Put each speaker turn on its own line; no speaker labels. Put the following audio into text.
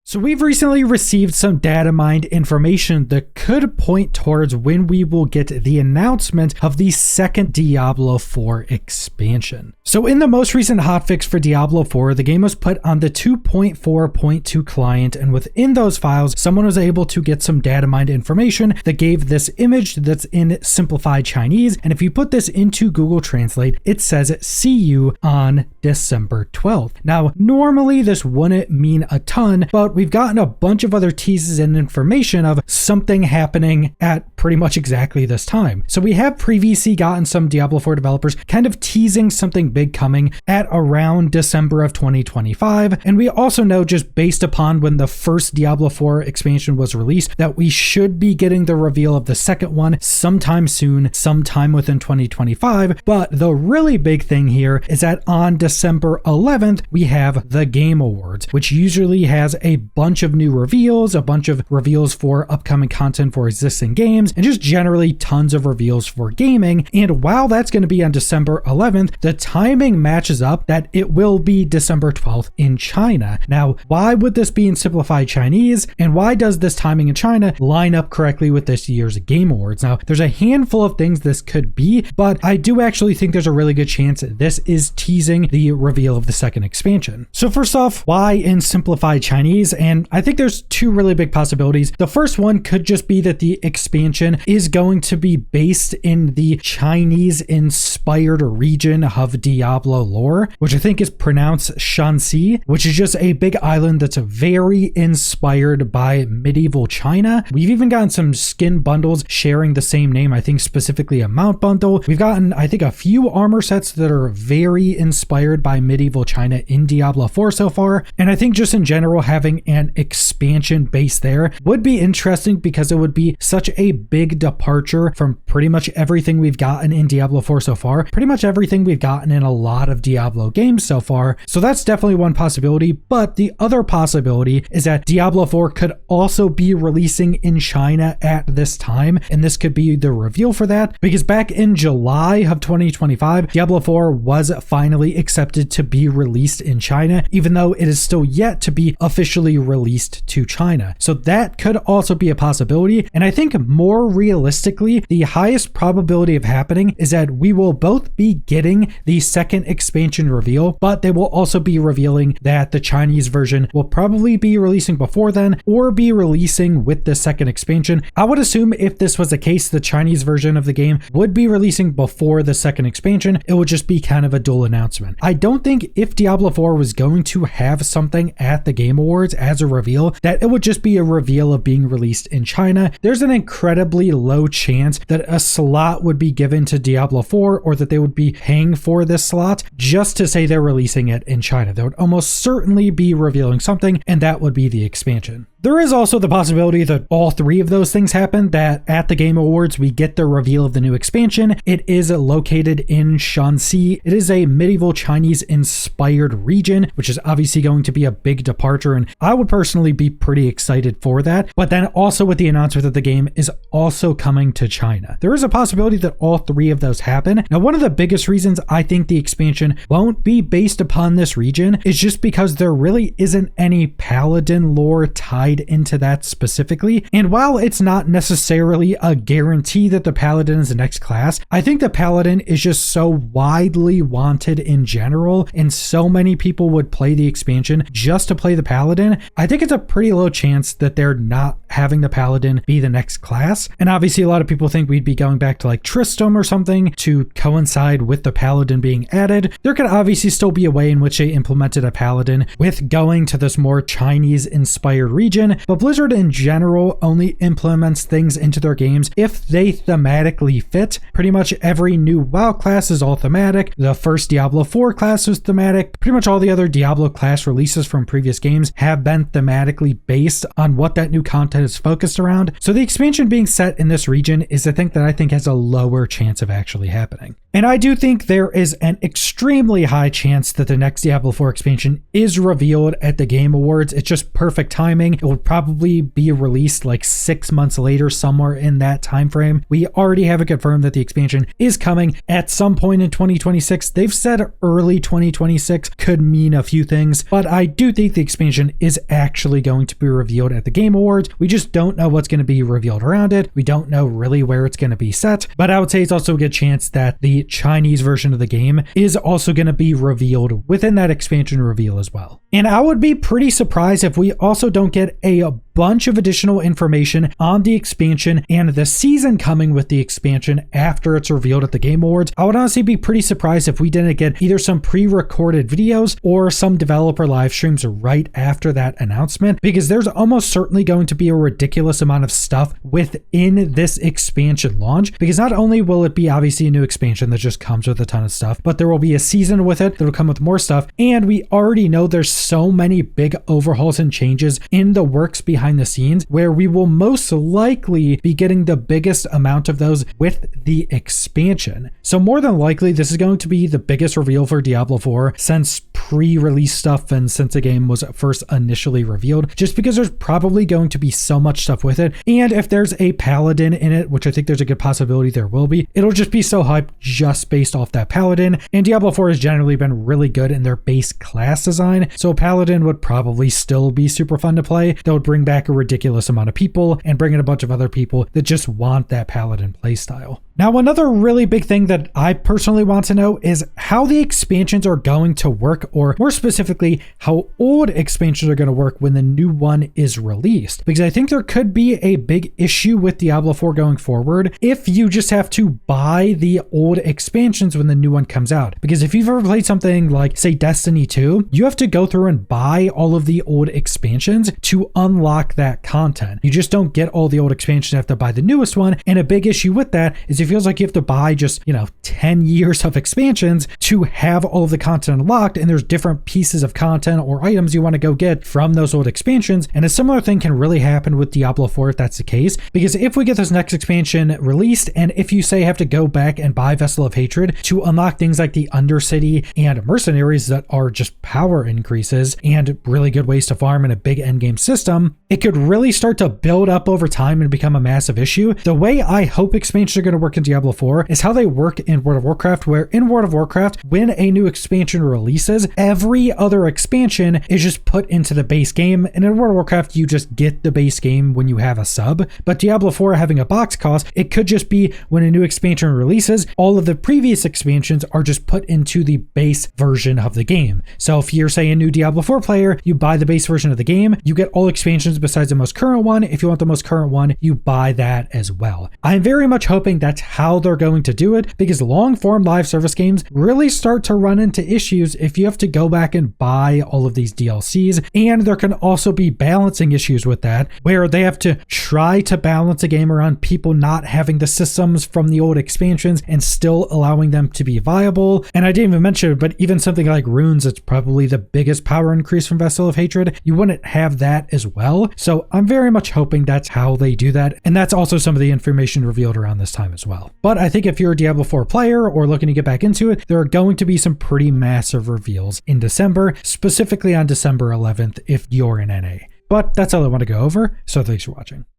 So we've recently received some data mined information that could point towards when we will get the announcement of the second Diablo 4 expansion. So in the most recent hotfix for Diablo 4, the game was put on the 2.4.2 client, and within those files, someone was able to get some data mined information that gave this image that's in simplified Chinese, and if you put this into Google Translate, it says "see you on December 12th. Now, normally this wouldn't mean a ton, but we've gotten a bunch of other teases and information of something happening at pretty much exactly this time. So we have previously gotten some Diablo 4 developers kind of teasing something big coming at around December of 2025. And we also know, just based upon when the first Diablo 4 expansion was released, that we should be getting the reveal of the second one sometime soon, sometime within 2025. But the really big thing here is that on December 11th, we have the Game Awards, which usually has a bunch of new reveals, a bunch of reveals for upcoming content for existing games, and just generally tons of reveals for gaming. And while that's going to be on December 11th, the timing matches up that it will be December 12th in China. Now, why would this be in simplified Chinese, and why does this timing in China line up correctly with this year's Game Awards? Now, there's a handful of things this could be, but I do actually think there's a really good chance this is teasing the reveal of the second expansion. So first off, why in simplified Chinese? And I think there's two really big possibilities. The first one could just be that the expansion is going to be based in the Chinese inspired region of Diablo lore, which I think is pronounced Shanxi, which is just a big island that's very inspired by medieval China. We've even gotten some skin bundles sharing the same name, I think specifically a mount bundle. We've gotten, I think, a few armor sets that are very inspired by medieval China in Diablo 4 so far. And I think just in general, having an expansion base there would be interesting because it would be such a big departure from pretty much everything we've gotten in Diablo 4 so far, pretty much everything we've gotten in a lot of Diablo games so far. So that's definitely one possibility. But the other possibility is that Diablo 4 could also be releasing in China at this time, and this could be the reveal for that, because back in July of 2025, Diablo 4 was finally accepted to be released in China, even though it is still yet to be officially released to China. So that could also be a possibility. And I think more realistically, the highest probability of happening is that we will both be getting the second expansion reveal, but they will also be revealing that the Chinese version will probably be releasing before then or be releasing with the second expansion. I would assume if this was the case, the Chinese version of the game would be releasing before the second expansion. It would just be kind of a dual announcement. I don't think if Diablo 4 was going to have something at the Game Awards as a reveal, that it would just be a reveal of being released in China. There's an incredibly low chance that a slot would be given to Diablo 4 or that they would be paying for this slot just to say they're releasing it in China. They would almost certainly be revealing something, and that would be the expansion. There is also the possibility that all three of those things happen, that at the Game Awards, we get the reveal of the new expansion. It is located in Shanxi. It is a medieval Chinese inspired region, which is obviously going to be a big departure, and I would personally be pretty excited for that. But then also with the announcement that the game is also coming to China, there is a possibility that all three of those happen. Now, one of the biggest reasons I think the expansion won't be based upon this region is just because there really isn't any Paladin lore tied into that specifically. And while it's not necessarily a guarantee that the Paladin is the next class, I think the Paladin is just so widely wanted in general, and so many people would play the expansion just to play the Paladin. I think it's a pretty low chance that they're not having the Paladin be the next class. And obviously a lot of people think we'd be going back to like Tristram or something to coincide with the Paladin being added. There could obviously still be a way in which they implemented a Paladin with going to this more Chinese inspired region, but Blizzard in general only implements things into their games if they thematically fit. Pretty much every new WoW class is all thematic. The first Diablo 4 class was thematic. Pretty much all the other Diablo class releases from previous games have been thematically based on what that new content is focused around. So the expansion being set in this region is a thing that I think has a lower chance of actually happening. And I do think there is an extremely high chance that the next Diablo 4 expansion is revealed at the Game Awards. It's just perfect timing. It will probably be released like 6 months later, somewhere in that time frame. We already have it confirmed that the expansion is coming at some point in 2026. They've said early 2026, could mean a few things, but I do think the expansion is actually going to be revealed at the Game Awards. We just don't know what's going to be revealed around it. We don't know really where it's going to be set, but I would say it's also a good chance that the Chinese version of the game is also going to be revealed within that expansion reveal as well. And I would be pretty surprised if we also don't get a bunch of additional information on the expansion and the season coming with the expansion after it's revealed at the Game Awards. I would honestly be pretty surprised if we didn't get either some pre-recorded videos or some developer live streams right after that announcement, because there's almost certainly going to be a ridiculous amount of stuff within this expansion launch, because not only will it be obviously a new expansion that just comes with a ton of stuff, but there will be a season with it that will come with more stuff, and we already know there's so many big overhauls and changes in the works behind the scenes, where we will most likely be getting the biggest amount of those with the expansion. So more than likely, this is going to be the biggest reveal for Diablo 4 since pre-release stuff and since the game was first initially revealed, just because there's probably going to be so much stuff with it. And if there's a Paladin in it, which I think there's a good possibility there will be, it'll just be so hyped just based off that Paladin. And Diablo 4 has generally been really good in their base class design, so Paladin would probably still be super fun to play. That would bring back a ridiculous amount of people and bring in a bunch of other people that just want that Paladin playstyle. Now, another really big thing that I personally want to know is how the expansions are going to work, or more specifically, how old expansions are going to work when the new one is released. Because I think there could be a big issue with Diablo 4 going forward if you just have to buy the old expansions when the new one comes out. Because if you've ever played something like, say, Destiny 2, you have to go through and buy all of the old expansions to unlock that content. You just don't get all the old expansions, you have to buy the newest one. And a big issue with that is it feels like you have to buy just, 10 years of expansions to have all of the content unlocked, and there's different pieces of content or items you want to go get from those old expansions. And a similar thing can really happen with Diablo 4 if that's the case, because if we get this next expansion released, and if you say have to go back and buy Vessel of Hatred to unlock things like the Undercity and Mercenaries that are just power increases and really good ways to farm in a big endgame system, it could really start to build up over time and become a massive issue. The way I hope expansions are going to work in Diablo 4 is how they work in World of Warcraft, where in World of Warcraft, when a new expansion releases, every other expansion is just put into the base game, and in World of Warcraft, you just get the base game when you have a sub. But Diablo 4 having a box cost, it could just be when a new expansion releases, all of the previous expansions are just put into the base version of the game. So if you're, say, a new Diablo 4 player, you buy the base version of the game, you get all expansions besides the most current one. If you want the most current one, you buy that as well. I'm very much hoping that's how they're going to do it, because long-form live service games really start to run into issues if you have to go back and buy all of these DLCs, and there can also be balancing issues with that, where they have to try to balance a game around people not having the systems from the old expansions and still allowing them to be viable. And I didn't even mention it, but even something like Runes, it's probably the biggest power increase from Vessel of Hatred, you wouldn't have that as well. So I'm very much hoping that's how they do that, and that's also some of the information revealed around this time as well. But I think if you're a Diablo 4 player or looking to get back into it, there are going to be some pretty massive reveals in December, specifically on December 11th if you're in NA. But that's all I want to go over, so thanks for watching.